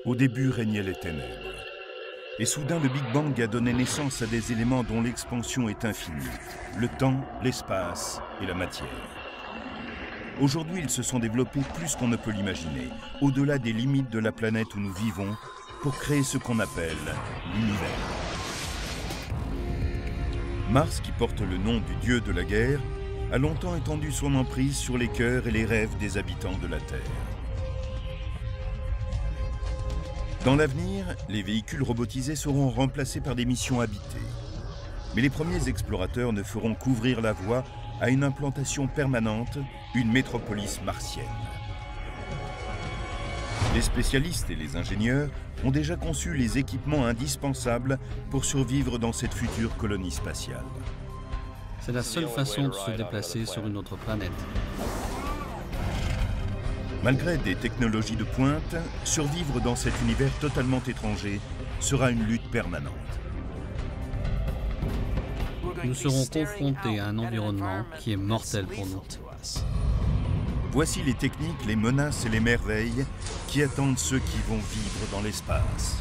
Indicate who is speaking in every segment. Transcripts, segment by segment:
Speaker 1: Au début régnaient les ténèbres. Et soudain, le Big Bang a donné naissance à des éléments dont l'expansion est infinie. Le temps, l'espace et la matière. Aujourd'hui, ils se sont développés plus qu'on ne peut l'imaginer, au-delà des limites de la planète où nous vivons, pour créer ce qu'on appelle l'univers. Mars, qui porte le nom du dieu de la guerre, a longtemps étendu son emprise sur les cœurs et les rêves des habitants de la Terre. Dans l'avenir, les véhicules robotisés seront remplacés par des missions habitées. Mais les premiers explorateurs ne feront qu'ouvrir la voie à une implantation permanente, une métropolis martienne. Les spécialistes et les ingénieurs ont déjà conçu les équipements indispensables pour survivre dans cette future colonie spatiale.
Speaker 2: C'est la seule façon de se déplacer sur une autre planète.
Speaker 1: Malgré des technologies de pointe, survivre dans cet univers totalement étranger sera une lutte permanente.
Speaker 2: Nous serons confrontés à un environnement qui est mortel pour nous.
Speaker 1: Voici les techniques, les menaces et les merveilles qui attendent ceux qui vont vivre dans l'espace.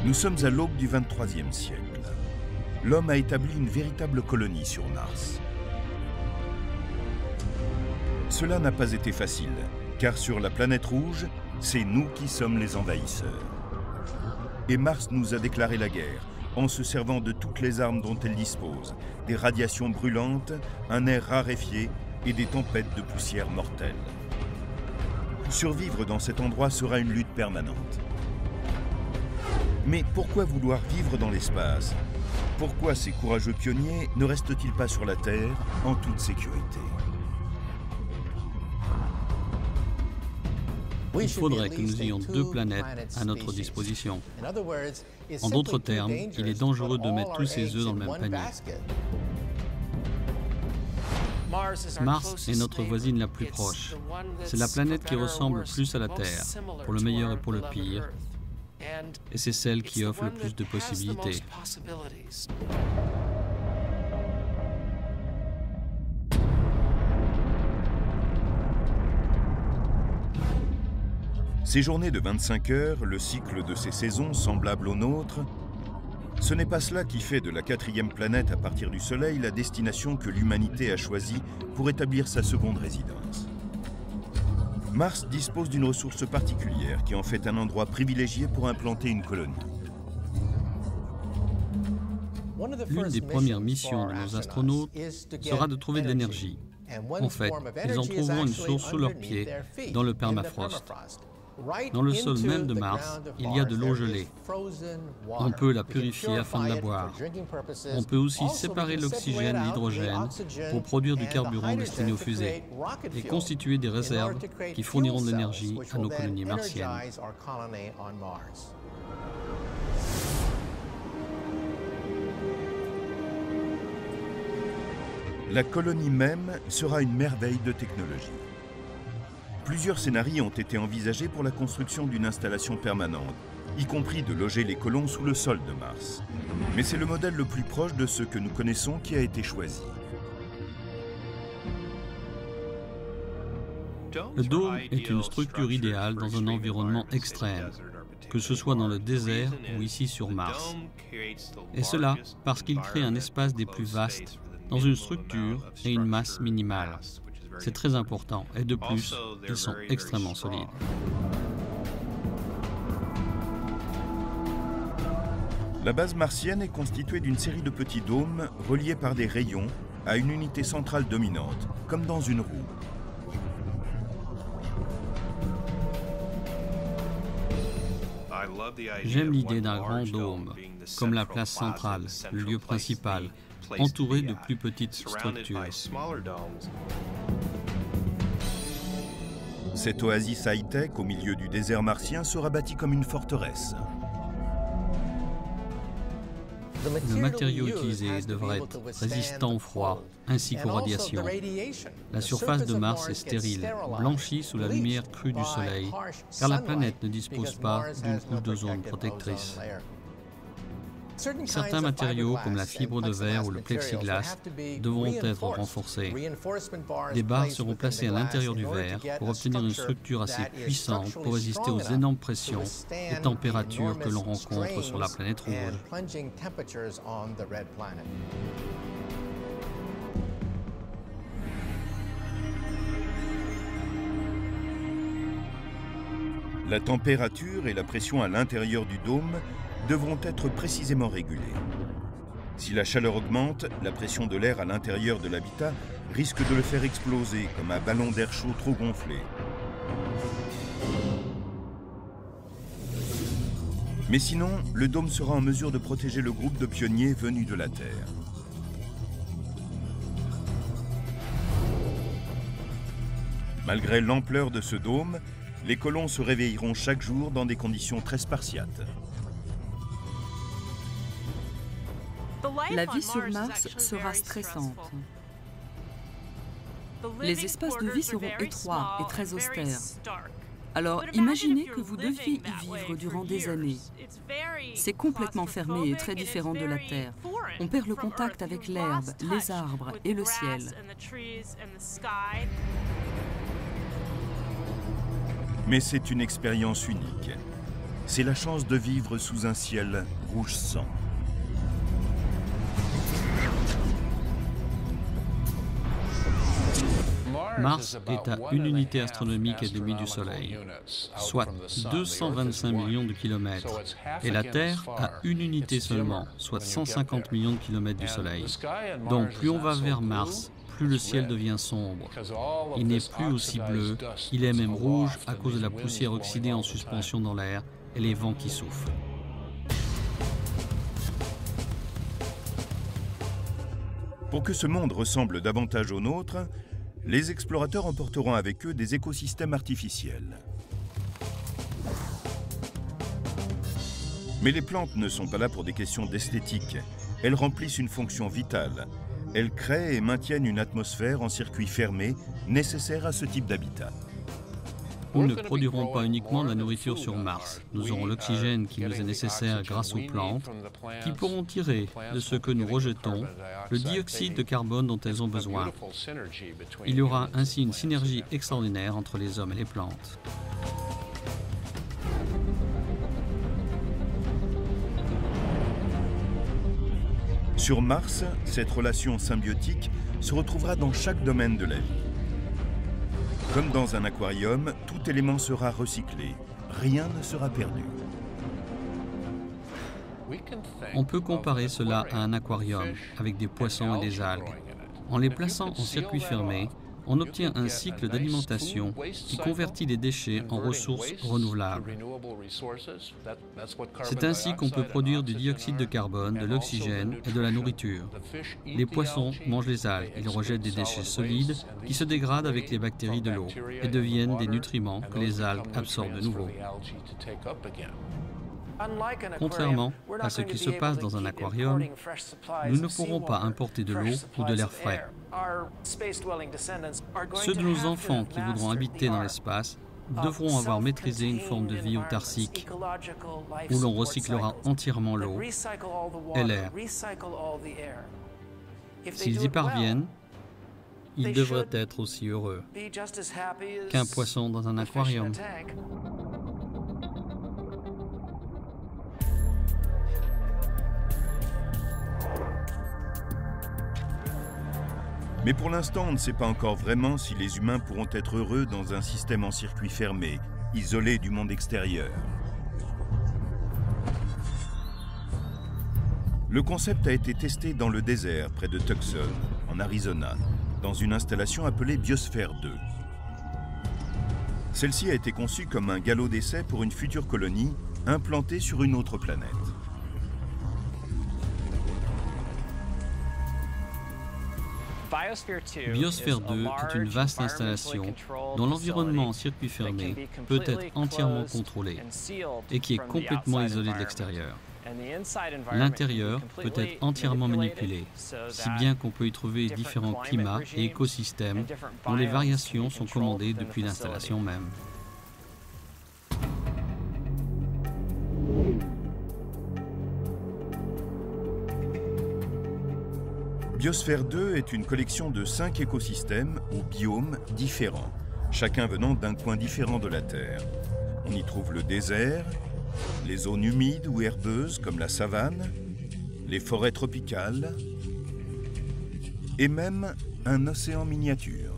Speaker 1: Nous sommes à l'aube du XXIIIe siècle. L'homme a établi une véritable colonie sur Mars. Cela n'a pas été facile, car sur la planète rouge, c'est nous qui sommes les envahisseurs. Et Mars nous a déclaré la guerre, en se servant de toutes les armes dont elle dispose, des radiations brûlantes, un air raréfié et des tempêtes de poussière mortelles. Survivre dans cet endroit sera une lutte permanente. Mais pourquoi vouloir vivre dans l'espace? Pourquoi ces courageux pionniers ne restent-ils pas sur la Terre en toute sécurité?
Speaker 2: Il faudrait que nous ayons deux planètes à notre disposition. En d'autres termes, il est dangereux de mettre tous ses œufs dans le même panier. Mars est notre voisine la plus proche. C'est la planète qui ressemble le plus à la Terre, pour le meilleur et pour le pire. Et c'est celle qui offre le plus de possibilités.
Speaker 1: Ces journées de 25 heures, le cycle de ces saisons semblable aux nôtres, ce n'est pas cela qui fait de la quatrième planète à partir du Soleil la destination que l'humanité a choisie pour établir sa seconde résidence. Mars dispose d'une ressource particulière qui en fait un endroit privilégié pour implanter une colonie.
Speaker 2: L'une des premières missions de nos astronautes sera de trouver de l'énergie. En fait, ils en trouveront une source sous leurs pieds, dans le permafrost. Dans le sol même de Mars, il y a de l'eau gelée. On peut la purifier afin de la boire. On peut aussi séparer l'oxygène et l'hydrogène pour produire du carburant destiné aux fusées et constituer des réserves qui fourniront de l'énergie à nos colonies martiennes.
Speaker 1: La colonie même sera une merveille de technologie. Plusieurs scénarios ont été envisagés pour la construction d'une installation permanente, y compris de loger les colons sous le sol de Mars. Mais c'est le modèle le plus proche de ce que nous connaissons qui a été choisi.
Speaker 2: Le dôme est une structure idéale dans un environnement extrême, que ce soit dans le désert ou ici sur Mars. Et cela parce qu'il crée un espace des plus vastes, dans une structure et une masse minimale. C'est très important et de plus, ils sont extrêmement solides.
Speaker 1: La base martienne est constituée d'une série de petits dômes reliés par des rayons à une unité centrale dominante, comme dans une roue.
Speaker 2: J'aime l'idée d'un grand dôme, comme la place centrale, le lieu principal, entouré de plus petites structures.
Speaker 1: Cette oasis high-tech au milieu du désert martien sera bâtie comme une forteresse.
Speaker 2: Le matériau utilisé devrait être résistant au froid ainsi qu'aux radiations. La surface de Mars est stérile, blanchie sous la lumière crue du Soleil, car la planète ne dispose pas d'une couche d'ozone protectrice. Certains matériaux, comme la fibre de verre ou le plexiglas, devront être renforcés. Des barres seront placées à l'intérieur du verre pour obtenir une structure assez puissante pour résister aux énormes pressions et températures que l'on rencontre sur la planète rouge.
Speaker 1: La température et la pression à l'intérieur du dôme devront être précisément régulées. Si la chaleur augmente, la pression de l'air à l'intérieur de l'habitat risque de le faire exploser comme un ballon d'air chaud trop gonflé. Mais sinon, le dôme sera en mesure de protéger le groupe de pionniers venus de la Terre. Malgré l'ampleur de ce dôme, les colons se réveilleront chaque jour dans des conditions très spartiates.
Speaker 3: La vie sur Mars sera stressante. Les espaces de vie seront étroits et très austères. Alors imaginez que vous deviez y vivre durant des années. C'est complètement fermé et très différent de la Terre. On perd le contact avec l'herbe, les arbres et le ciel.
Speaker 1: Mais c'est une expérience unique. C'est la chance de vivre sous un ciel rouge sang.
Speaker 2: Mars est à une unité astronomique et demie du Soleil, soit 225 millions de kilomètres, et la Terre à une unité seulement, soit 150 millions de kilomètres du Soleil. Donc plus on va vers Mars, plus le ciel devient sombre. Il n'est plus aussi bleu, il est même rouge à cause de la poussière oxydée en suspension dans l'air et les vents qui soufflent.
Speaker 1: Pour que ce monde ressemble davantage au nôtre, les explorateurs emporteront avec eux des écosystèmes artificiels. Mais les plantes ne sont pas là pour des questions d'esthétique. Elles remplissent une fonction vitale. Elles créent et maintiennent une atmosphère en circuit fermé nécessaire à ce type d'habitat.
Speaker 2: Nous ne produirons pas uniquement de la nourriture sur Mars. Nous aurons l'oxygène qui nous est nécessaire grâce aux plantes, qui pourront tirer de ce que nous rejetons le dioxyde de carbone dont elles ont besoin. Il y aura ainsi une synergie extraordinaire entre les hommes et les plantes.
Speaker 1: Sur Mars, cette relation symbiotique se retrouvera dans chaque domaine de la vie. Comme dans un aquarium, tout élément sera recyclé. Rien ne sera perdu.
Speaker 2: On peut comparer cela à un aquarium avec des poissons et des algues. En les plaçant en circuit fermé, on obtient un cycle d'alimentation qui convertit les déchets en ressources renouvelables. C'est ainsi qu'on peut produire du dioxyde de carbone, de l'oxygène et de la nourriture. Les poissons mangent les algues, ils rejettent des déchets solides qui se dégradent avec les bactéries de l'eau et deviennent des nutriments que les algues absorbent de nouveau. Contrairement à ce qui se passe dans un aquarium, nous ne pourrons pas importer de l'eau ou de l'air frais. Ceux de nos enfants qui voudront habiter dans l'espace devront avoir maîtrisé une forme de vie autarcique où l'on recyclera entièrement l'eau et l'air. S'ils y parviennent, ils devraient être aussi heureux qu'un poisson dans un aquarium.
Speaker 1: Mais pour l'instant, on ne sait pas encore vraiment si les humains pourront être heureux dans un système en circuit fermé, isolé du monde extérieur. Le concept a été testé dans le désert, près de Tucson, en Arizona, dans une installation appelée Biosphère 2. Celle-ci a été conçue comme un galop d'essai pour une future colonie implantée sur une autre planète.
Speaker 2: Biosphère 2 est une vaste installation dont l'environnement en circuit fermé peut être entièrement contrôlé et qui est complètement isolé de l'extérieur. L'intérieur peut être entièrement manipulé, si bien qu'on peut y trouver différents climats et écosystèmes dont les variations sont commandées depuis l'installation même.
Speaker 1: Biosphère 2 est une collection de 5 écosystèmes ou biomes différents, chacun venant d'un coin différent de la Terre. On y trouve le désert, les zones humides ou herbeuses comme la savane, les forêts tropicales et même un océan miniature.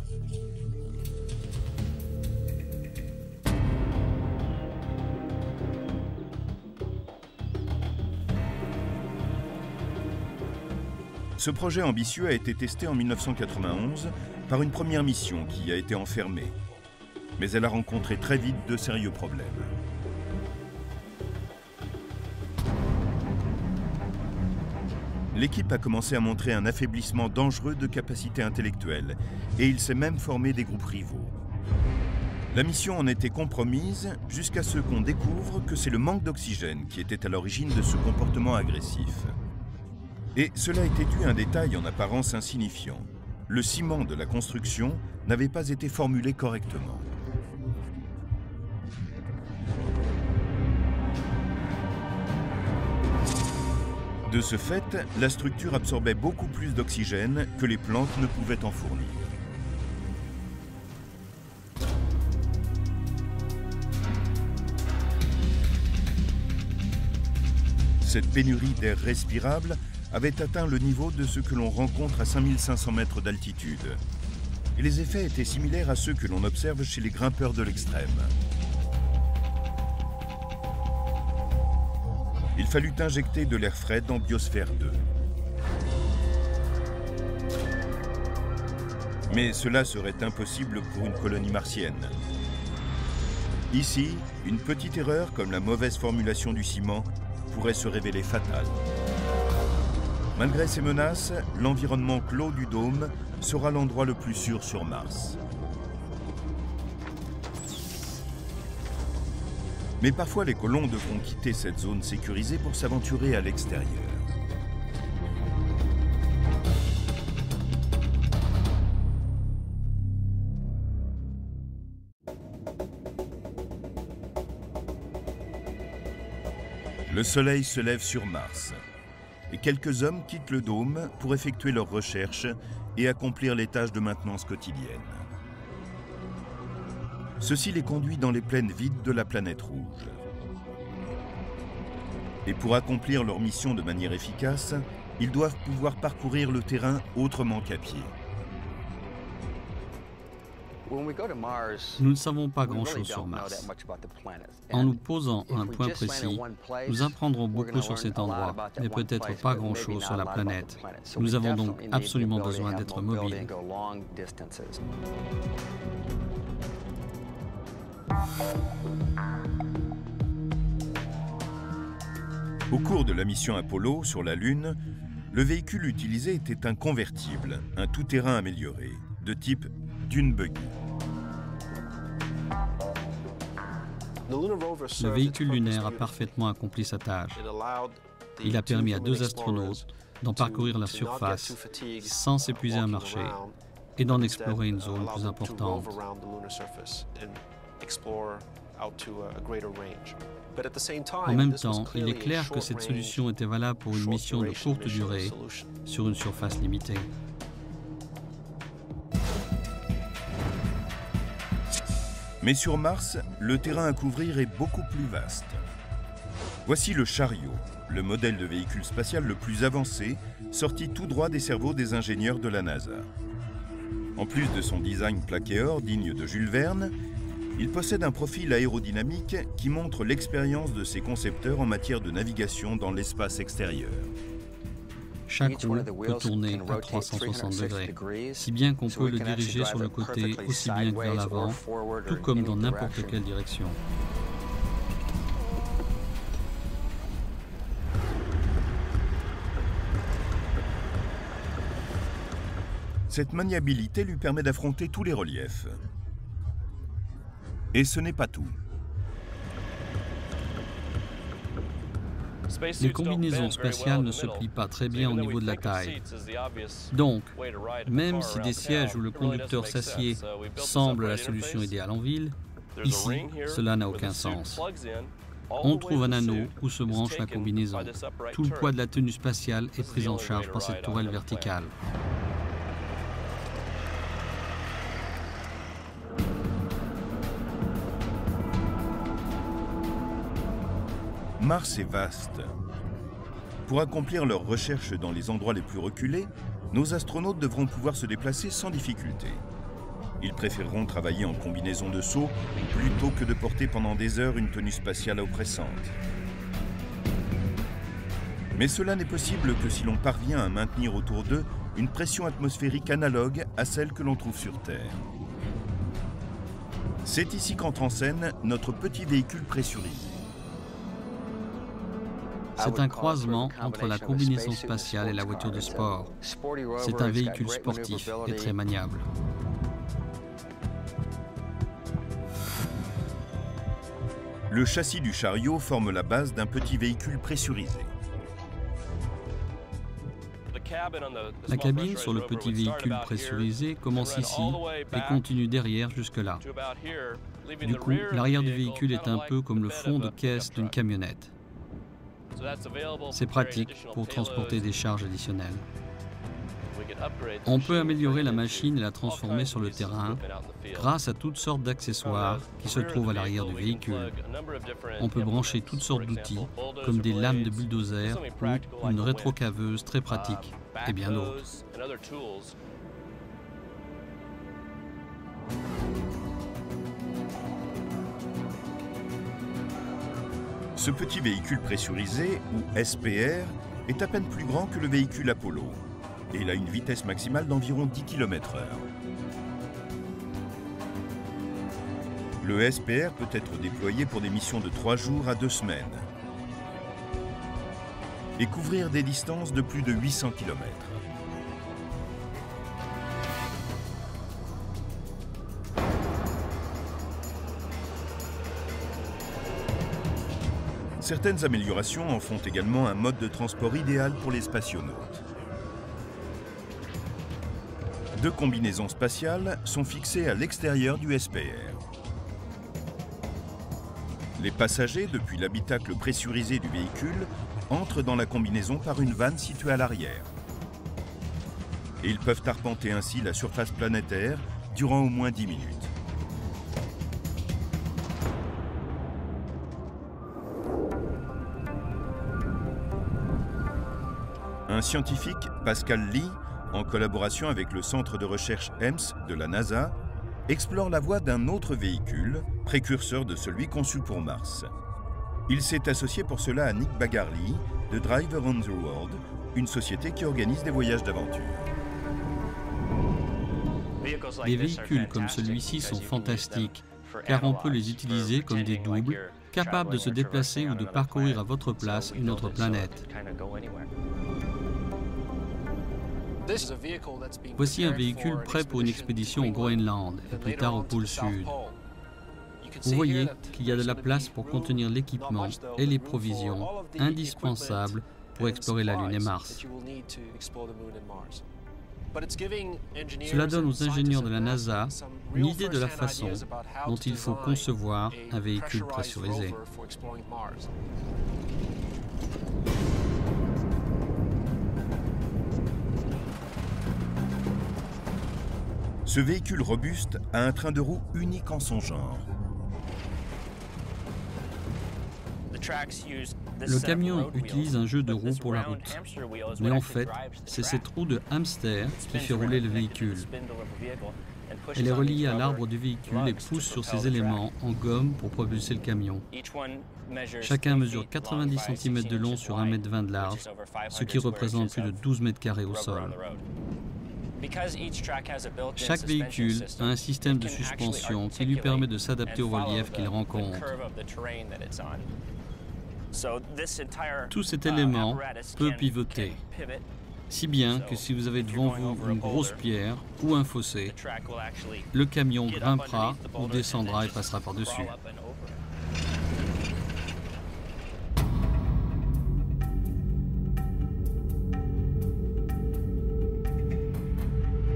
Speaker 1: Ce projet ambitieux a été testé en 1991 par une première mission qui a été enfermée. Mais elle a rencontré très vite de sérieux problèmes. L'équipe a commencé à montrer un affaiblissement dangereux de capacités intellectuelles et il s'est même formé des groupes rivaux. La mission en était compromise jusqu'à ce qu'on découvre que c'est le manque d'oxygène qui était à l'origine de ce comportement agressif. Et cela était dû à un détail en apparence insignifiant. Le ciment de la construction n'avait pas été formulé correctement. De ce fait, la structure absorbait beaucoup plus d'oxygène que les plantes ne pouvaient en fournir. Cette pénurie d'air respirable avait atteint le niveau de ce que l'on rencontre à 5500 mètres d'altitude. Et les effets étaient similaires à ceux que l'on observe chez les grimpeurs de l'extrême. Il fallut injecter de l'air frais dans Biosphère 2. Mais cela serait impossible pour une colonie martienne. Ici, une petite erreur comme la mauvaise formulation du ciment pourrait se révéler fatale. Malgré ces menaces, l'environnement clos du dôme sera l'endroit le plus sûr sur Mars. Mais parfois, les colons devront quitter cette zone sécurisée pour s'aventurer à l'extérieur. Le soleil se lève sur Mars. Et quelques hommes quittent le dôme pour effectuer leurs recherches et accomplir les tâches de maintenance quotidiennes. Ceci les conduit dans les plaines vides de la planète rouge. Et pour accomplir leur mission de manière efficace, ils doivent pouvoir parcourir le terrain autrement qu'à pied.
Speaker 2: Nous ne savons pas grand-chose sur Mars. En nous posant à un point précis, nous apprendrons beaucoup sur cet endroit, mais peut-être pas grand-chose sur la planète. Nous avons donc absolument besoin d'être mobiles.
Speaker 1: Au cours de la mission Apollo sur la Lune, le véhicule utilisé était un convertible, un tout-terrain amélioré, de type dune buggy.
Speaker 2: Le véhicule lunaire a parfaitement accompli sa tâche. Il a permis à 2 astronautes d'en parcourir la surface sans s'épuiser à marcher et d'en explorer une zone plus importante. En même temps, il est clair que cette solution était valable pour une mission de courte durée sur une surface limitée.
Speaker 1: Mais sur Mars, le terrain à couvrir est beaucoup plus vaste. Voici le Chariot, le modèle de véhicule spatial le plus avancé, sorti tout droit des cerveaux des ingénieurs de la NASA. En plus de son design plaqué or digne de Jules Verne, il possède un profil aérodynamique qui montre l'expérience de ses concepteurs en matière de navigation dans l'espace extérieur.
Speaker 2: Chaque roue peut tourner à 360 degrés, si bien qu'on peut le diriger sur le côté aussi bien que vers l'avant, tout comme dans n'importe quelle direction.
Speaker 1: Cette maniabilité lui permet d'affronter tous les reliefs. Et ce n'est pas tout.
Speaker 2: Les combinaisons spatiales ne se plient pas très bien au niveau de la taille. Donc, même si des sièges où le conducteur s'assied semblent la solution idéale en ville, ici, cela n'a aucun sens. On trouve un anneau où se branche la combinaison. Tout le poids de la tenue spatiale est pris en charge par cette tourelle verticale.
Speaker 1: Mars est vaste. Pour accomplir leurs recherches dans les endroits les plus reculés, nos astronautes devront pouvoir se déplacer sans difficulté. Ils préféreront travailler en combinaison de saut plutôt que de porter pendant des heures une tenue spatiale oppressante. Mais cela n'est possible que si l'on parvient à maintenir autour d'eux une pression atmosphérique analogue à celle que l'on trouve sur Terre. C'est ici qu'entre en scène notre petit véhicule pressurisé.
Speaker 2: C'est un croisement entre la combinaison spatiale et la voiture de sport. C'est un véhicule sportif et très maniable.
Speaker 1: Le châssis du chariot forme la base d'un petit véhicule pressurisé.
Speaker 2: La cabine sur le petit véhicule pressurisé commence ici et continue derrière jusque-là. Du coup, l'arrière du véhicule est un peu comme le fond de caisse d'une camionnette. C'est pratique pour transporter des charges additionnelles. On peut améliorer la machine et la transformer sur le terrain grâce à toutes sortes d'accessoires qui se trouvent à l'arrière du véhicule. On peut brancher toutes sortes d'outils, comme des lames de bulldozer ou une rétrocaveuse très pratique, et bien d'autres.
Speaker 1: Ce petit véhicule pressurisé, ou SPR, est à peine plus grand que le véhicule Apollo. Et il a une vitesse maximale d'environ 10 km/h. Le SPR peut être déployé pour des missions de 3 jours à 2 semaines et couvrir des distances de plus de 800 km. Certaines améliorations en font également un mode de transport idéal pour les spationautes. 2 combinaisons spatiales sont fixées à l'extérieur du SPR. Les passagers, depuis l'habitacle pressurisé du véhicule, entrent dans la combinaison par une vanne située à l'arrière. Et ils peuvent arpenter ainsi la surface planétaire durant au moins 10 minutes. Un scientifique, Pascal Lee, en collaboration avec le centre de recherche EMS de la NASA, explore la voie d'un autre véhicule, précurseur de celui conçu pour Mars. Il s'est associé pour cela à Nick Bagarly de Driver on the World, une société qui organise des voyages d'aventure.
Speaker 2: Les véhicules comme celui-ci sont fantastiques, car on peut les utiliser comme des doubles, capables de se déplacer ou de parcourir à votre place une autre planète. Voici un véhicule prêt pour une expédition au Groenland et plus tard au pôle Sud. Vous voyez qu'il y a de la place pour contenir l'équipement et les provisions indispensables pour explorer la Lune et Mars. Cela donne aux ingénieurs de la NASA une idée de la façon dont il faut concevoir un véhicule pressurisé.
Speaker 1: Ce véhicule robuste a un train de roue unique en son genre.
Speaker 2: Le camion utilise un jeu de roues pour la route. Mais en fait, c'est cette roue de hamster qui fait rouler le véhicule. Elle est reliée à l'arbre du véhicule et pousse sur ses éléments en gomme pour propulser le camion. Chacun mesure 90 cm de long sur 1,20 m de large, ce qui représente plus de 12 mètres carrés au sol. Chaque véhicule a un système de suspension qui lui permet de s'adapter au relief qu'il rencontre. Tout cet élément peut pivoter, si bien que si vous avez devant vous une grosse pierre ou un fossé, le camion grimpera ou descendra et passera par-dessus.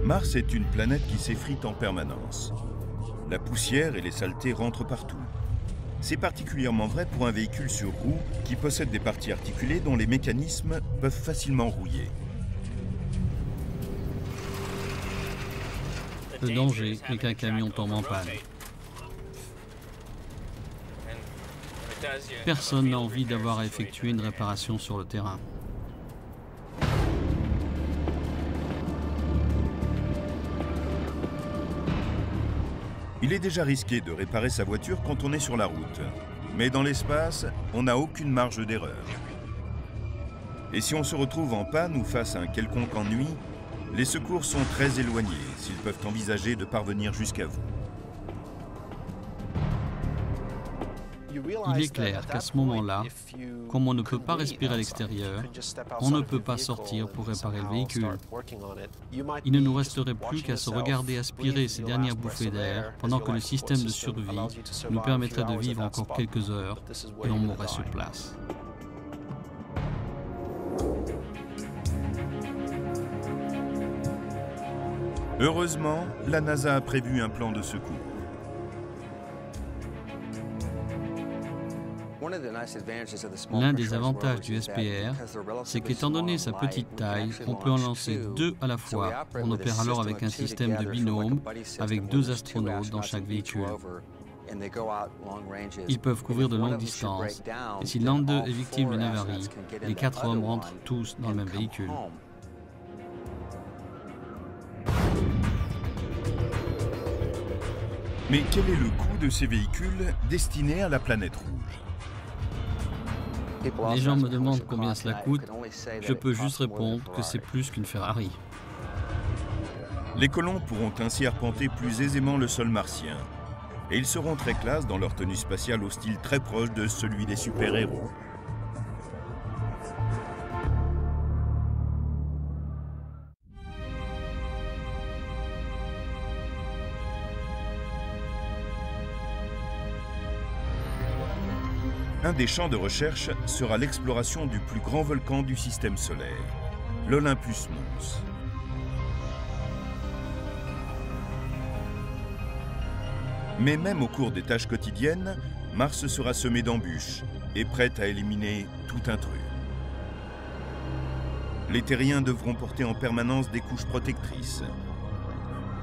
Speaker 1: Mars est une planète qui s'effrite en permanence. La poussière et les saletés rentrent partout. C'est particulièrement vrai pour un véhicule sur roues qui possède des parties articulées dont les mécanismes peuvent facilement rouiller.
Speaker 2: Le danger est qu'un camion tombe en panne. Personne n'a envie d'avoir à effectuer une réparation sur le terrain.
Speaker 1: Il est déjà risqué de réparer sa voiture quand on est sur la route. Mais dans l'espace, on n'a aucune marge d'erreur. Et si on se retrouve en panne ou face à un quelconque ennui, les secours sont très éloignés s'ils peuvent envisager de parvenir jusqu'à vous.
Speaker 2: Il est clair qu'à ce moment-là, comme on ne peut pas respirer à l'extérieur, on ne peut pas sortir pour réparer le véhicule. Il ne nous resterait plus qu'à se regarder aspirer ces dernières bouffées d'air pendant que le système de survie nous permettrait de vivre encore quelques heures et on mourrait sur place.
Speaker 1: Heureusement, la NASA a prévu un plan de secours.
Speaker 2: L'un des avantages du SPR, c'est qu'étant donné sa petite taille, on peut en lancer 2 à la fois. On opère alors avec un système de binôme, avec 2 astronautes dans chaque véhicule. Ils peuvent couvrir de longues distances, et si l'un d'eux est victime d'une avarie, les 4 hommes rentrent tous dans le même véhicule.
Speaker 1: Mais quel est le coût de ces véhicules destinés à la planète rouge?
Speaker 2: Les gens me demandent combien cela coûte. Je peux juste répondre que c'est plus qu'une Ferrari.
Speaker 1: Les colons pourront ainsi arpenter plus aisément le sol martien. Et ils seront très classe dans leur tenue spatiale au style très proche de celui des super-héros. Un des champs de recherche sera l'exploration du plus grand volcan du système solaire, l'Olympus Mons. Mais même au cours des tâches quotidiennes, Mars sera semé d'embûches et prête à éliminer tout intrus. Les terriens devront porter en permanence des couches protectrices.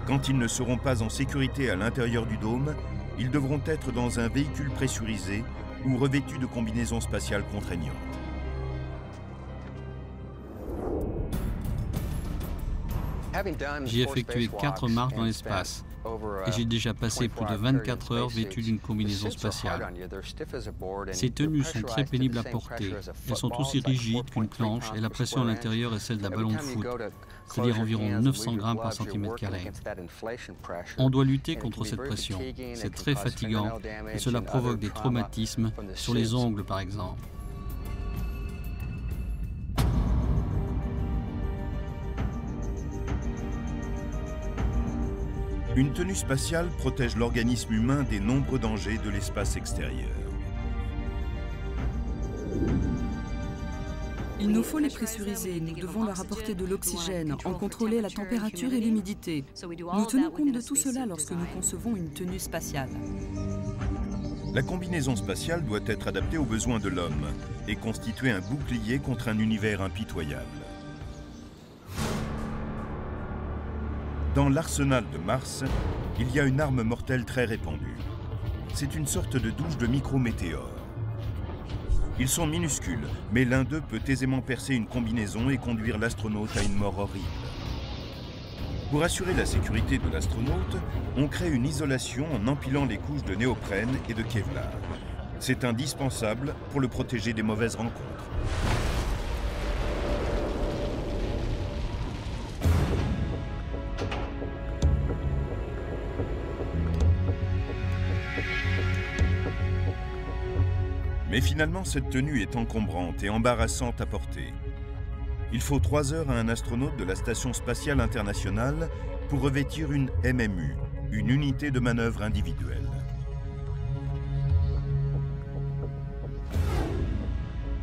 Speaker 1: Quand ils ne seront pas en sécurité à l'intérieur du dôme, ils devront être dans un véhicule pressurisé ou revêtus de combinaisons spatiales contraignantes.
Speaker 2: J'ai effectué 4 marches dans l'espace et j'ai déjà passé plus de 24 heures vêtu d'une combinaison spatiale. Ces tenues sont très pénibles à porter. Elles sont aussi rigides qu'une planche et la pression à l'intérieur est celle d'un ballon de foot, c'est-à-dire environ 900 grammes par centimètre carré. On doit lutter contre cette pression. C'est très fatigant et cela provoque des traumatismes sur les ongles par exemple.
Speaker 1: Une tenue spatiale protège l'organisme humain des nombreux dangers de l'espace extérieur.
Speaker 3: Il nous faut les pressuriser, nous devons leur apporter de l'oxygène, en contrôler la température et l'humidité. Nous tenons compte de tout cela lorsque nous concevons une tenue spatiale.
Speaker 1: La combinaison spatiale doit être adaptée aux besoins de l'homme et constituer un bouclier contre un univers impitoyable. Dans l'arsenal de Mars, il y a une arme mortelle très répandue. C'est une sorte de douche de micrométéores. Ils sont minuscules, mais l'un d'eux peut aisément percer une combinaison et conduire l'astronaute à une mort horrible. Pour assurer la sécurité de l'astronaute, on crée une isolation en empilant les couches de néoprène et de Kevlar. C'est indispensable pour le protéger des mauvaises rencontres. Mais finalement, cette tenue est encombrante et embarrassante à porter. Il faut 3 heures à un astronaute de la Station spatiale internationale pour revêtir une MMU, une unité de manœuvre individuelle.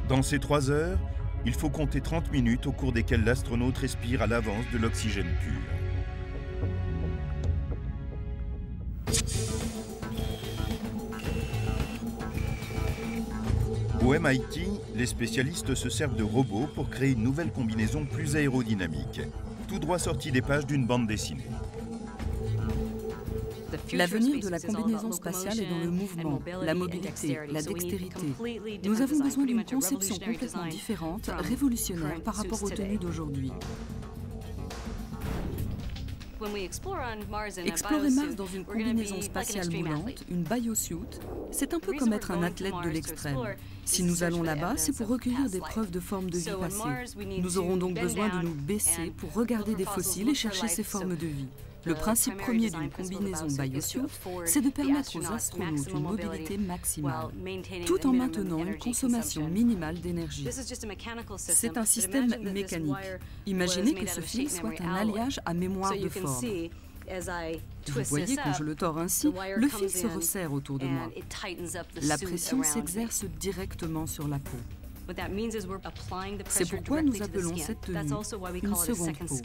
Speaker 1: Dans ces 3 heures, il faut compter 30 minutes au cours desquelles l'astronaute respire à l'avance de l'oxygène pur. Au MIT, les spécialistes se servent de robots pour créer une nouvelle combinaison plus aérodynamique, tout droit sortie des pages d'une bande dessinée.
Speaker 3: L'avenir de la combinaison spatiale est dans le mouvement, la mobilité, la dextérité. Nous avons besoin d'une conception complètement différente, révolutionnaire par rapport aux tenues d'aujourd'hui. Explorer Mars dans une combinaison spatiale moulante, une biosuit, c'est un peu comme être un athlète de l'extrême. Si nous allons là-bas, c'est pour recueillir des preuves de formes de vie passées. Nous aurons donc besoin de nous baisser pour regarder des fossiles et chercher ces formes de vie. Le principe premier d'une combinaison biosuit, c'est de permettre aux astronautes une mobilité maximale, tout en maintenant une consommation minimale d'énergie. C'est un système mécanique. Imaginez que ce fil soit un alliage à mémoire de forme. Vous voyez, quand je le tords ainsi, le fil se resserre autour de moi. La pression s'exerce directement sur la peau. C'est pourquoi nous appelons cette tenue une seconde peau.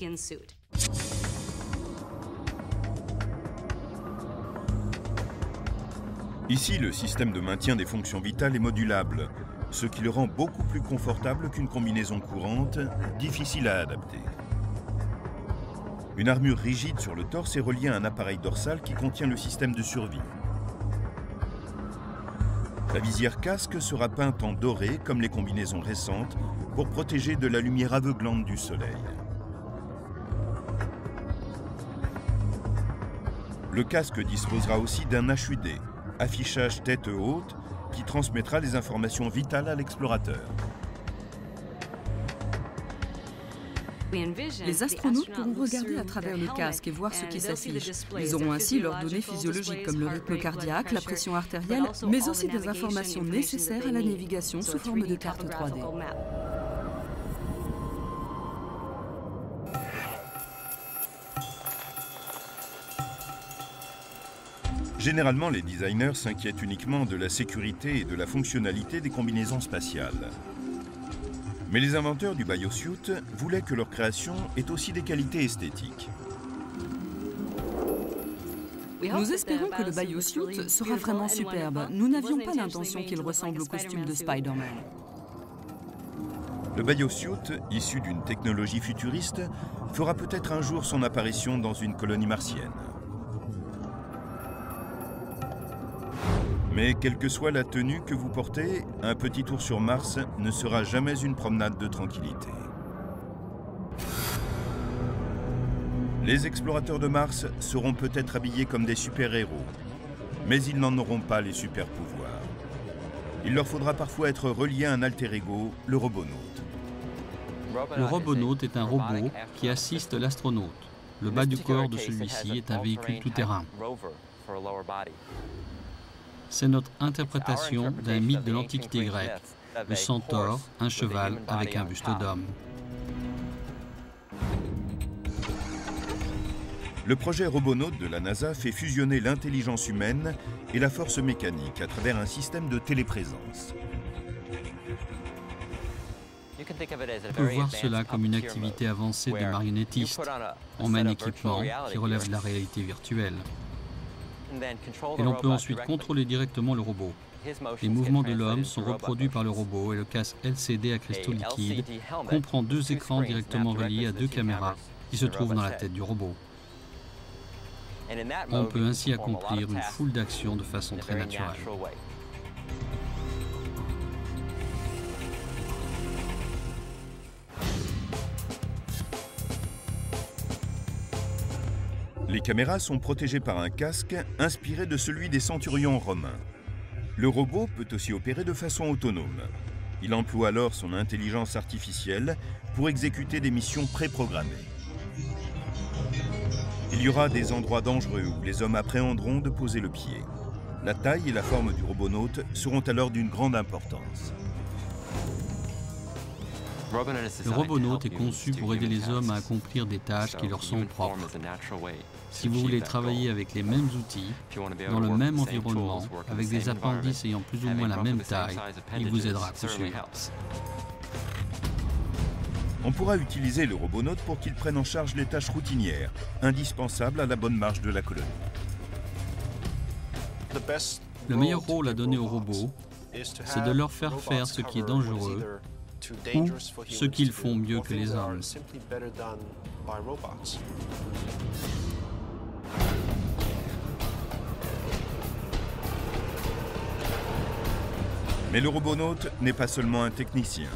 Speaker 1: Ici, le système de maintien des fonctions vitales est modulable, ce qui le rend beaucoup plus confortable qu'une combinaison courante, difficile à adapter. Une armure rigide sur le torse est reliée à un appareil dorsal qui contient le système de survie. La visière casque sera peinte en doré, comme les combinaisons récentes, pour protéger de la lumière aveuglante du soleil. Le casque disposera aussi d'un HUD, affichage tête haute, qui transmettra les informations vitales à l'explorateur.
Speaker 3: Les astronautes pourront regarder à travers le casque et voir ce qui s'affiche. Ils auront ainsi leurs données physiologiques comme le rythme cardiaque, la pression artérielle, mais aussi des informations nécessaires à la navigation sous forme de carte 3D.
Speaker 1: Généralement, les designers s'inquiètent uniquement de la sécurité et de la fonctionnalité des combinaisons spatiales. Mais les inventeurs du biosuit voulaient que leur création ait aussi des qualités esthétiques.
Speaker 3: Nous espérons que le biosuit sera vraiment superbe. Nous n'avions pas l'intention qu'il ressemble au costume de Spider-Man.
Speaker 1: Le biosuit, issu d'une technologie futuriste, fera peut-être un jour son apparition dans une colonie martienne. Mais quelle que soit la tenue que vous portez, un petit tour sur Mars ne sera jamais une promenade de tranquillité. Les explorateurs de Mars seront peut-être habillés comme des super-héros, mais ils n'en auront pas les super-pouvoirs. Il leur faudra parfois être reliés à un alter ego, le robonaute.
Speaker 2: Le robonaute est un robot qui assiste l'astronaute. Le bas du corps de celui-ci est un véhicule tout-terrain. C'est notre interprétation d'un mythe de l'Antiquité grecque, le centaure, un cheval avec un buste d'homme.
Speaker 1: Le projet Robonaute de la NASA fait fusionner l'intelligence humaine et la force mécanique à travers un système de téléprésence.
Speaker 2: On peut voir cela comme une activité avancée de marionnettiste. On met un équipement qui relève de la réalité virtuelle. Et l'on peut ensuite contrôler directement le robot. Les mouvements de l'homme sont reproduits par le robot et le casque LCD à cristaux liquides comprend deux écrans directement reliés à deux caméras qui se trouvent dans la tête du robot. On peut ainsi accomplir une foule d'actions de façon très naturelle.
Speaker 1: Les caméras sont protégées par un casque inspiré de celui des centurions romains. Le robot peut aussi opérer de façon autonome. Il emploie alors son intelligence artificielle pour exécuter des missions préprogrammées. Il y aura des endroits dangereux où les hommes appréhenderont de poser le pied. La taille et la forme du robonaute seront alors d'une grande importance.
Speaker 2: Le robonaute est conçu pour aider les hommes à accomplir des tâches qui leur sont propres. Si vous voulez travailler avec les mêmes outils, dans le même environnement, avec des appendices ayant plus ou moins la même taille, il vous aidera à coup sûr.
Speaker 1: On pourra utiliser le robonaute pour qu'il prenne en charge les tâches routinières, indispensables à la bonne marche de la colonie.
Speaker 2: Le meilleur rôle à donner au robot c'est de leur faire faire ce qui est dangereux ou ce qu'ils font mieux que les hommes.
Speaker 1: Mais le robonaute n'est pas seulement un technicien.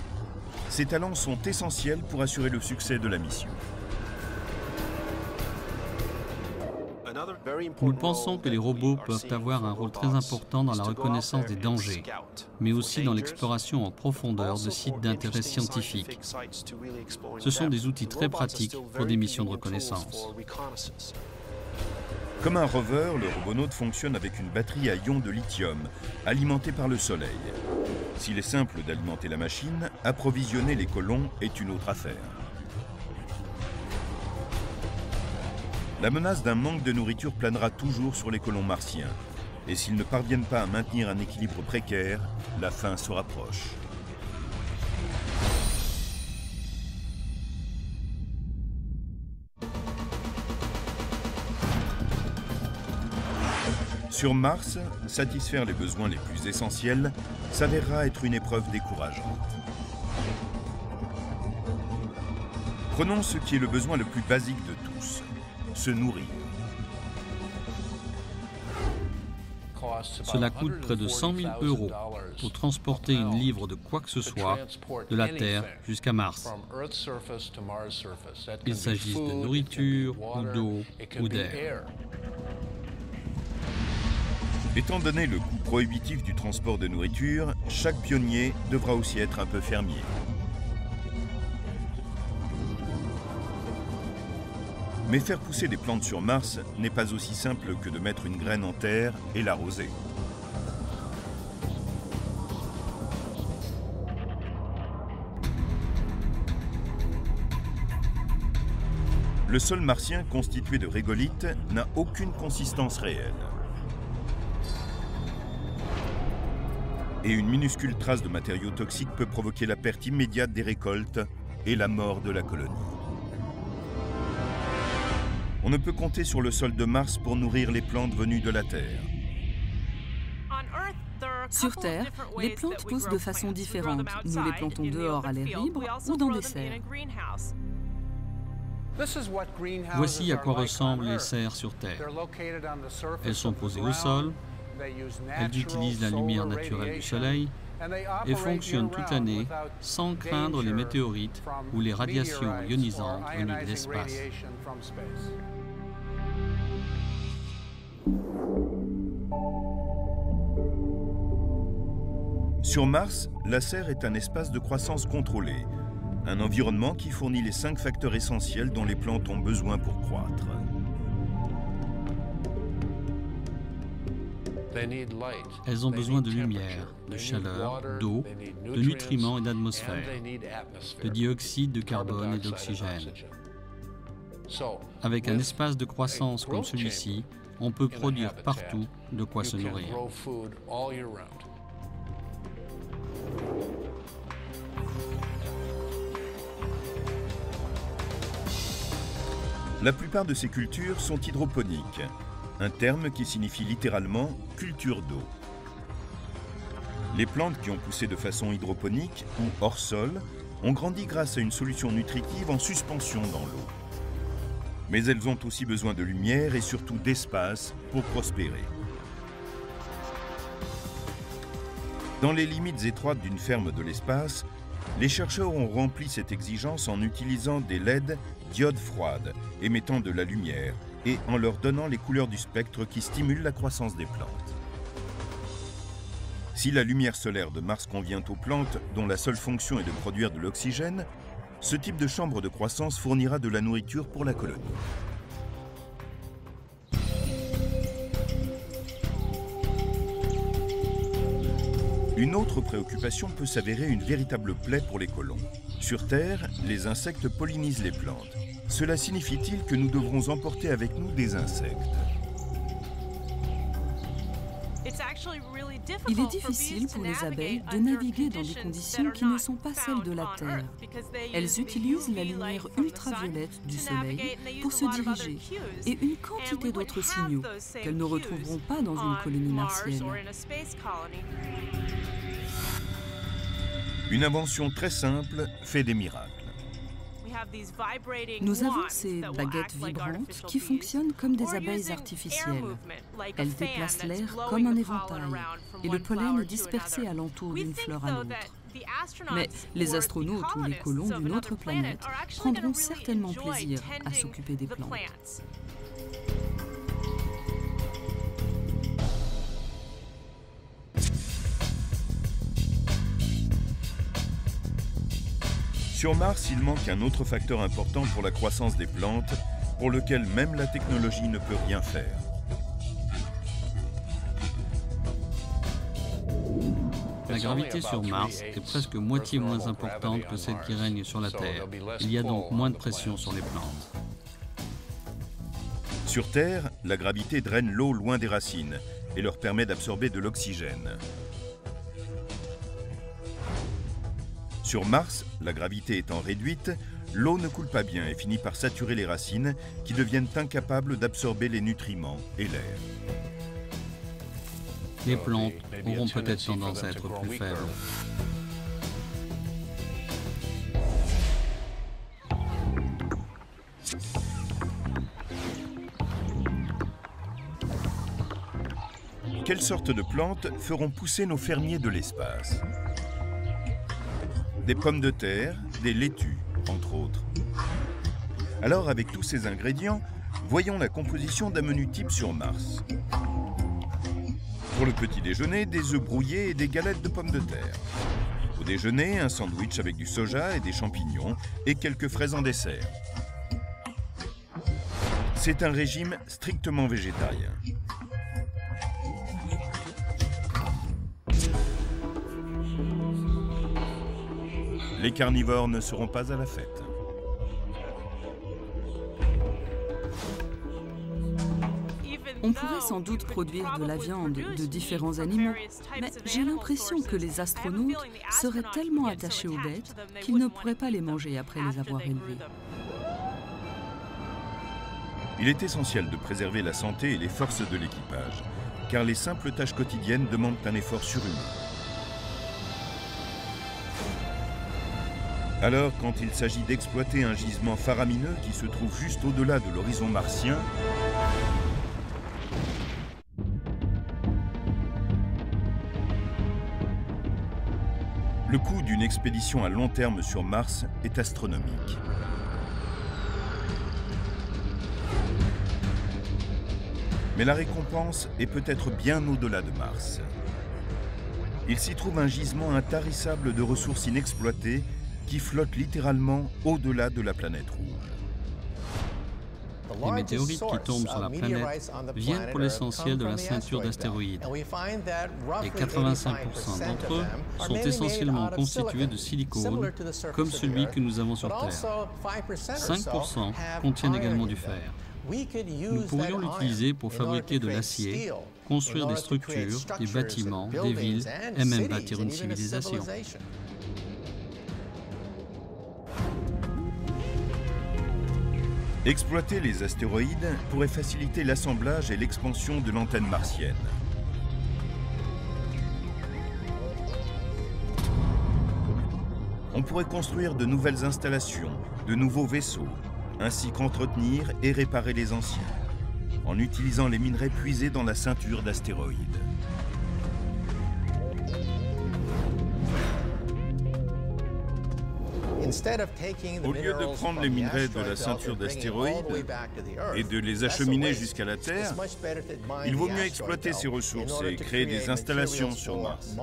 Speaker 1: Ses talents sont essentiels pour assurer le succès de la mission.
Speaker 2: Nous pensons que les robots peuvent avoir un rôle très important dans la reconnaissance des dangers, mais aussi dans l'exploration en profondeur de sites d'intérêt scientifique. Ce sont des outils très pratiques pour des missions de reconnaissance.
Speaker 1: Comme un rover, le robonaute fonctionne avec une batterie à ion de lithium, alimentée par le soleil. S'il est simple d'alimenter la machine, approvisionner les colons est une autre affaire. La menace d'un manque de nourriture planera toujours sur les colons martiens. Et s'ils ne parviennent pas à maintenir un équilibre précaire, la fin se rapproche. Sur Mars, satisfaire les besoins les plus essentiels s'avérera être une épreuve décourageante. Prenons ce qui est le besoin le plus basique de tous, se nourrir.
Speaker 2: Cela coûte près de 100 000 € pour transporter une livre de quoi que ce soit de la Terre jusqu'à Mars. Qu'il s'agisse de nourriture, ou d'eau, ou d'air.
Speaker 1: Étant donné le coût prohibitif du transport de nourriture, chaque pionnier devra aussi être un peu fermier. Mais faire pousser des plantes sur Mars n'est pas aussi simple que de mettre une graine en terre et l'arroser. Le sol martien constitué de régolithes n'a aucune consistance réelle. Et une minuscule trace de matériaux toxiques peut provoquer la perte immédiate des récoltes et la mort de la colonie. On ne peut compter sur le sol de Mars pour nourrir les plantes venues de la Terre.
Speaker 3: Sur Terre, les plantes poussent de façon différente. Nous les plantons dehors à l'air libre ou dans des serres.
Speaker 2: Voici à quoi ressemblent les serres sur Terre. Elles sont posées au sol, elles utilisent la lumière naturelle du soleil et fonctionnent toute l'année sans craindre les météorites ou les radiations ionisantes venues de l'espace.
Speaker 1: Sur Mars, la serre est un espace de croissance contrôlé, un environnement qui fournit les 5 facteurs essentiels dont les plantes ont besoin pour croître.
Speaker 2: Elles ont besoin de lumière, de chaleur, d'eau, de nutriments et d'atmosphère, de dioxyde de carbone et d'oxygène. Avec un espace de croissance comme celui-ci, on peut produire partout de quoi se nourrir.
Speaker 1: La plupart de ces cultures sont hydroponiques, un terme qui signifie littéralement « culture d'eau ». Les plantes qui ont poussé de façon hydroponique ou hors sol ont grandi grâce à une solution nutritive en suspension dans l'eau. Mais elles ont aussi besoin de lumière et surtout d'espace pour prospérer. Dans les limites étroites d'une ferme de l'espace, les chercheurs ont rempli cette exigence en utilisant des LED diodes froides, émettant de la lumière, et en leur donnant les couleurs du spectre qui stimulent la croissance des plantes. Si la lumière solaire de Mars convient aux plantes, dont la seule fonction est de produire de l'oxygène, ce type de chambre de croissance fournira de la nourriture pour la colonie. Une autre préoccupation peut s'avérer une véritable plaie pour les colons. Sur Terre, les insectes pollinisent les plantes. Cela signifie-t-il que nous devrons emporter avec nous des insectes?
Speaker 3: Il est difficile pour les abeilles de naviguer dans des conditions qui ne sont pas celles de la Terre. Elles utilisent la lumière ultraviolette du Soleil pour se diriger et une quantité d'autres signaux qu'elles ne retrouveront pas dans une colonie martienne.
Speaker 1: Une invention très simple fait des miracles.
Speaker 3: Nous avons ces baguettes vibrantes qui fonctionnent comme des abeilles artificielles. Elles déplacent l'air comme un éventail et le pollen est dispersé alentour d'une fleur à l'autre. Mais les astronautes ou les colons d'une autre planète prendront certainement plaisir à s'occuper des plantes.
Speaker 1: Sur Mars, il manque un autre facteur important pour la croissance des plantes, pour lequel même la technologie ne peut rien faire.
Speaker 2: La gravité sur Mars est presque moitié moins importante que celle qui règne sur la Terre. Il y a donc moins de pression sur les plantes.
Speaker 1: Sur Terre, la gravité draine l'eau loin des racines et leur permet d'absorber de l'oxygène. Sur Mars, la gravité étant réduite, l'eau ne coule pas bien et finit par saturer les racines qui deviennent incapables d'absorber les nutriments et l'air.
Speaker 2: Les plantes auront peut-être tendance à être plus faibles.
Speaker 1: Quelles sortes de plantes feront pousser nos fermiers de l'espace? Des pommes de terre, des laitues, entre autres. Alors, avec tous ces ingrédients, voyons la composition d'un menu type sur Mars. Pour le petit déjeuner, des œufs brouillés et des galettes de pommes de terre. Au déjeuner, un sandwich avec du soja et des champignons et quelques fraises en dessert. C'est un régime strictement végétarien. Les carnivores ne seront pas à la fête.
Speaker 3: On pourrait sans doute produire de la viande de différents animaux, mais j'ai l'impression que les astronautes seraient tellement attachés aux bêtes qu'ils ne pourraient pas les manger après les avoir élevées.
Speaker 1: Il est essentiel de préserver la santé et les forces de l'équipage, car les simples tâches quotidiennes demandent un effort surhumain. Alors, quand il s'agit d'exploiter un gisement faramineux qui se trouve juste au-delà de l'horizon martien, le coût d'une expédition à long terme sur Mars est astronomique. Mais la récompense est peut-être bien au-delà de Mars. Il s'y trouve un gisement intarissable de ressources inexploitées qui flotte littéralement au-delà de la planète rouge.
Speaker 2: Les météorites qui tombent sur la planète viennent pour l'essentiel de la ceinture d'astéroïdes. Et 85% d'entre eux sont essentiellement constitués de silicone, comme celui que nous avons sur Terre. 5% contiennent également du fer. Nous pourrions l'utiliser pour fabriquer de l'acier, construire des structures, des bâtiments, des villes et même bâtir une civilisation.
Speaker 1: Exploiter les astéroïdes pourrait faciliter l'assemblage et l'expansion de l'antenne martienne. On pourrait construire de nouvelles installations, de nouveaux vaisseaux, ainsi qu'entretenir et réparer les anciens, en utilisant les minerais puisés dans la ceinture d'astéroïdes. Au lieu de prendre les minerais de la ceinture d'astéroïdes et de les acheminer jusqu'à la Terre, il vaut mieux exploiter ces ressources et créer des installations sur Mars.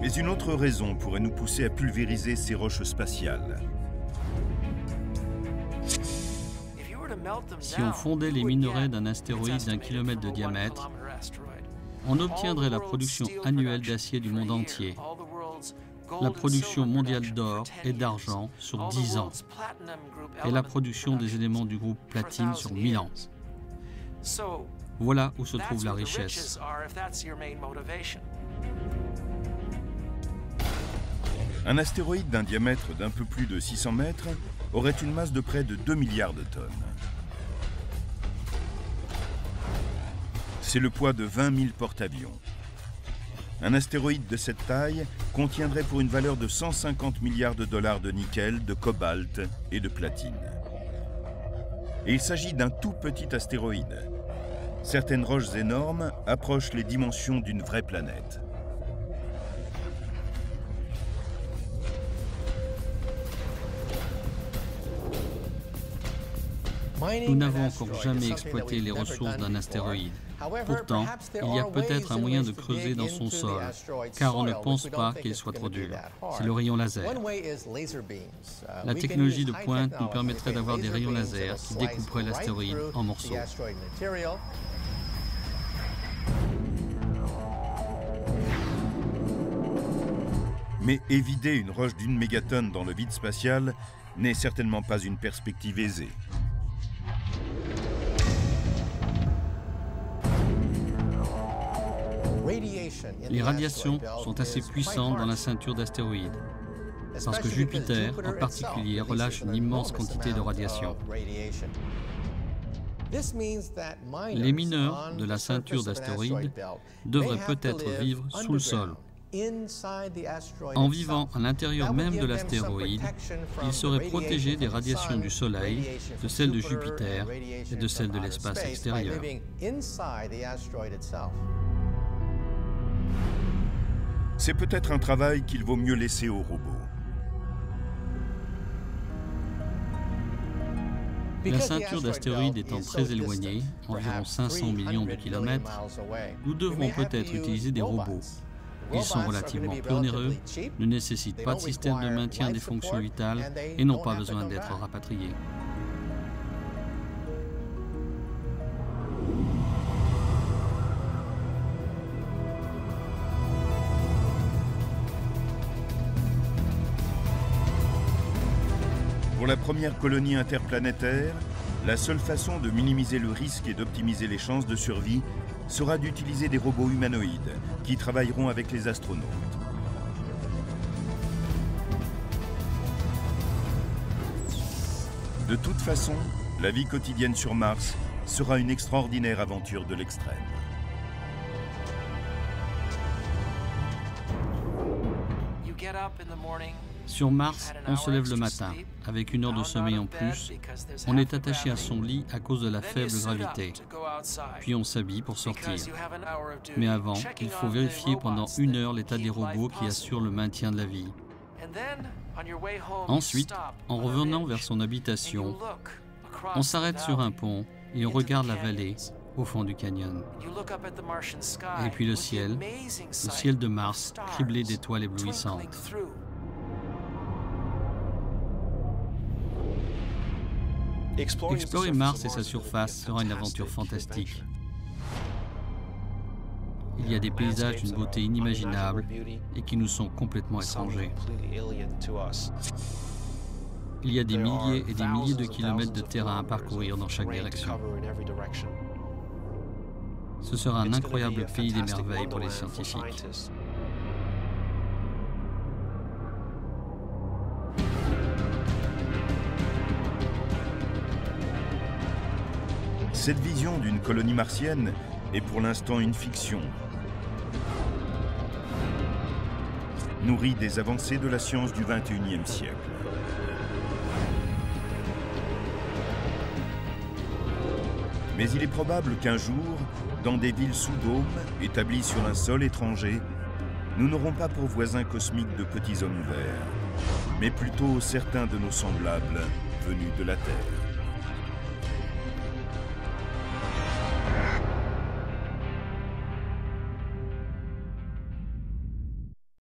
Speaker 1: Mais une autre raison pourrait nous pousser à pulvériser ces roches spatiales.
Speaker 2: Si on fondait les minerais d'un astéroïde d'1 kilomètre de diamètre, on obtiendrait la production annuelle d'acier du monde entier, la production mondiale d'or et d'argent sur 10 ans, et la production des éléments du groupe platine sur 1000 ans. Voilà où se trouve la richesse.
Speaker 1: Un astéroïde d'un diamètre d'un peu plus de 600 mètres aurait une masse de près de 2 milliards de tonnes. C'est le poids de 20 000 porte-avions. Un astéroïde de cette taille contiendrait pour une valeur de 150 milliards de dollars de nickel, de cobalt et de platine. Et il s'agit d'un tout petit astéroïde. Certaines roches énormes approchent les dimensions d'une vraie planète.
Speaker 2: Nous n'avons encore jamais exploité les ressources d'un astéroïde. Pourtant, il y a peut-être un moyen de creuser dans son sol, car on ne pense pas qu'il soit trop dur. C'est le rayon laser. La technologie de pointe nous permettrait d'avoir des rayons laser qui découperaient l'astéroïde en morceaux.
Speaker 1: Mais évider une roche d'1 mégatonne dans le vide spatial n'est certainement pas une perspective aisée.
Speaker 2: Les radiations sont assez puissantes dans la ceinture d'astéroïdes, parce que Jupiter, en particulier, relâche une immense quantité de radiation. Les mineurs de la ceinture d'astéroïdes devraient peut-être vivre sous le sol. En vivant à l'intérieur même de l'astéroïde, ils seraient protégés des radiations du Soleil, de celles de Jupiter et de celles de l'espace extérieur.
Speaker 1: C'est peut-être un travail qu'il vaut mieux laisser aux robots.
Speaker 2: La ceinture d'astéroïdes étant très éloignée, environ 500 millions de kilomètres, nous devrons peut-être utiliser des robots. Ils sont relativement peu onéreux, ne nécessitent pas de système de maintien des fonctions vitales et n'ont pas besoin d'être rapatriés.
Speaker 1: Pour la première colonie interplanétaire, la seule façon de minimiser le risque et d'optimiser les chances de survie sera d'utiliser des robots humanoïdes qui travailleront avec les astronautes. De toute façon, la vie quotidienne sur Mars sera une extraordinaire aventure de l'extrême.
Speaker 2: Sur Mars, on se lève le matin. Avec 1 heure de sommeil en plus, on est attaché à son lit à cause de la faible gravité. Puis on s'habille pour sortir. Mais avant, il faut vérifier pendant 1 heure l'état des robots qui assurent le maintien de la vie. Ensuite, en revenant vers son habitation, on s'arrête sur un pont et on regarde la vallée au fond du canyon. Et puis le ciel de Mars, criblé d'étoiles éblouissantes. Explorer Mars et sa surface sera une aventure fantastique. Il y a des paysages d'une beauté inimaginable et qui nous sont complètement étrangers. Il y a des milliers et des milliers de kilomètres de terrain à parcourir dans chaque direction. Ce sera un incroyable pays des merveilles pour les scientifiques.
Speaker 1: Cette vision d'une colonie martienne est pour l'instant une fiction, nourrie des avancées de la science du XXIe siècle. Mais il est probable qu'un jour, dans des villes sous dôme, établies sur un sol étranger, nous n'aurons pas pour voisins cosmiques de petits hommes verts, mais plutôt certains de nos semblables venus de la Terre.